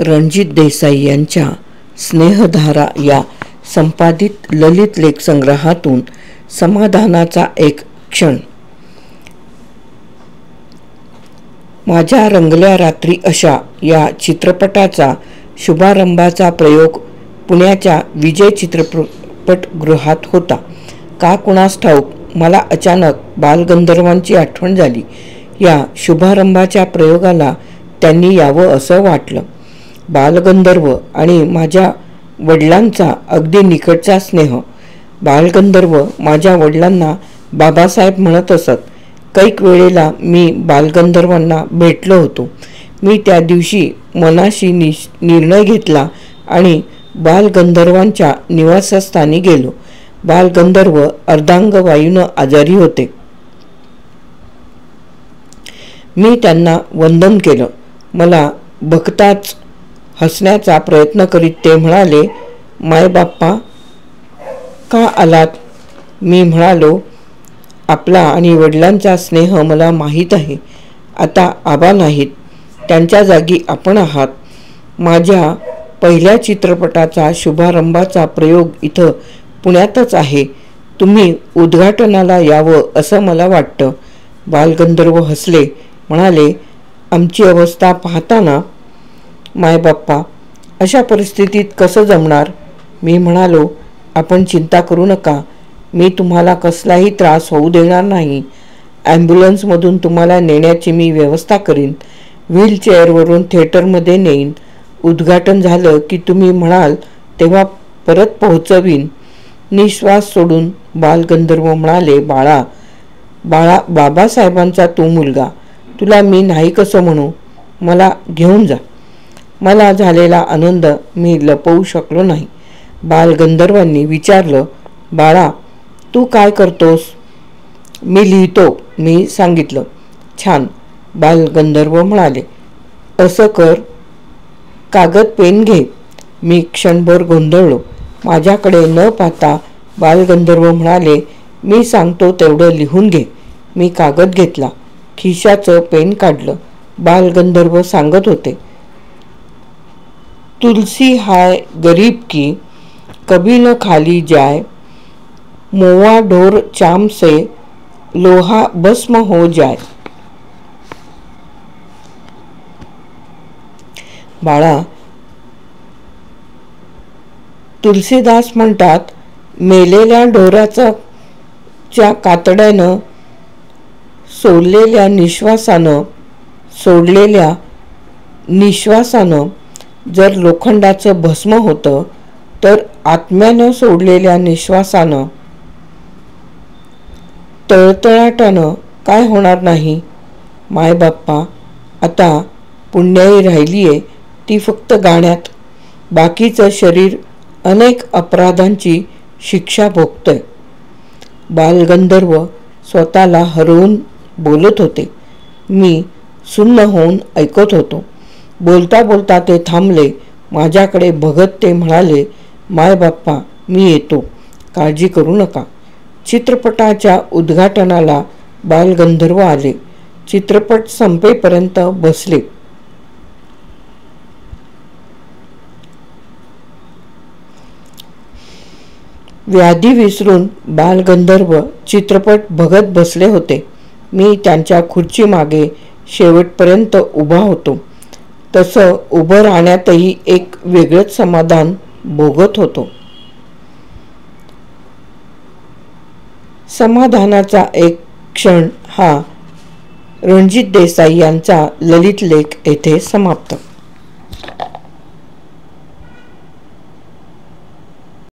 रणजित देसाई यांच्या स्नेहधारा या संपादित ललित लेख संग्रहातून समाधानाचा एक क्षण. माझ्या रंगल्या रात्री अशा या चित्रपटाचा शुभारंभाचा प्रयोग पुण्याच्या विजय चित्रपटगृहात होता. का कुणास ठाऊक मला अचानक बालगंधर्वांची आठवण झाली. या शुभारंभाच्या प्रयोगाला त्यांनी यावं असं वाटलं. बालगंधर्व आणि माझ्या वडिलांचा अगदी निकटचा स्नेह. बालगंधर्व माझ्या वडिलांना बाबासाहेब म्हणत असत. कैक वेळेला मी बालगंधर्वांना भेटलो होतो. मी त्या दिवशी मनाशी निर्णय घेतला आणि बालगंधर्वांच्या निवासस्थानी गेलो. बालगंधर्व अर्धांगवायूनं आजारी होते. मी त्यांना वंदन केलं. मला बघताच हसण्याचा प्रयत्न करीत ते म्हणाले, मायबाप्पा का आलात? मी म्हणालो, आपला आणि वडिलांचा स्नेह मला माहीत आहे. आता आबा नाहीत, त्यांच्या जागी आपण आहात. माझ्या पहिल्या चित्रपटाचा शुभारंभाचा प्रयोग इथं पुण्यातच आहे. तुम्ही उद्घाटनाला यावं असं मला वाटतं. बालगंधर्व हसले, म्हणाले, आमची अवस्था पाहता ना मायबाप्पा, अशा परिस्थितीत कसं जमणार? मी म्हणालो, आपण चिंता करू नका. मी तुम्हाला कसलाही त्रास होऊ देणार नाही. ॲम्ब्युलन्समधून तुम्हाला नेण्याची मी व्यवस्था करीन. व्हीलचेअरवरून थिएटरमध्ये नेईन. उद्घाटन झालं की तुम्ही म्हणाल तेव्हा परत पोहोचवीन. निश्वास सोडून बालगंधर्व म्हणाले, बाळा, बाबासाहेबांचा तू मुलगा, तुला मी नाही कसं म्हणू? मला घेऊन जा. मला झालेला आनंद मी लपवू शकलो नाही. बालगंधर्वांनी विचारलं, बाळा, तू काय करतोस? मी लिहितो, मी सांगितलं. छान. बालगंधर्व म्हणाले, असं कर, कागद पेन घे. मी क्षणभर गोंधळलो. माझ्याकडे न पाहता बालगंधर्व म्हणाले, मी सांगतो तेवढं लिहून घे. मी कागद घेतला, खिशाचं पेन काढलं. बालगंधर्व सांगत होते, तुलसी हाय गरीब की, कभी न खाली जाय, मोवा ढोर चाम से लोहा भस्म हो जाय. बाळा, तुलसीदास म्हणतात, मेलेल्या ढोराच्या कातड्यानं सोडलेल्या निश्वासानं जर लोखंडाचं भस्म होतं, तर आत्म्यानं सोडलेल्या निश्वासानं, तळतळाटानं काय होणार नाही? मायबाप्पा, आता पुण्याई राहिलीये ती फक्त गाण्यात. बाकीचं शरीर अनेक अपराधांची शिक्षा भोगतंय. बालगंधर्व स्वतःला हरवून बोलत होते. मी सुन्न होऊन ऐकत होतो. बोलता बोलता ते थांबले. माझ्याकडे बघत ते म्हणाले, मायबाप्पा, मी येतो, काळजी करू नका. चित्रपटाच्या उद्घाटनाला बालगंधर्व आले. चित्रपट संपेपर्यंत बसले. व्याधी विसरून बालगंधर्व चित्रपट बघत बसले होते. मी त्यांच्या खुर्चीमागे शेवटपर्यंत उभा होतो. तसं उभं राहण्यातही एक वेगळंच समाधान भोगत होतो. समाधानाचा एक क्षण हा रणजित देसाई यांचा ललित लेख येथे समाप्त.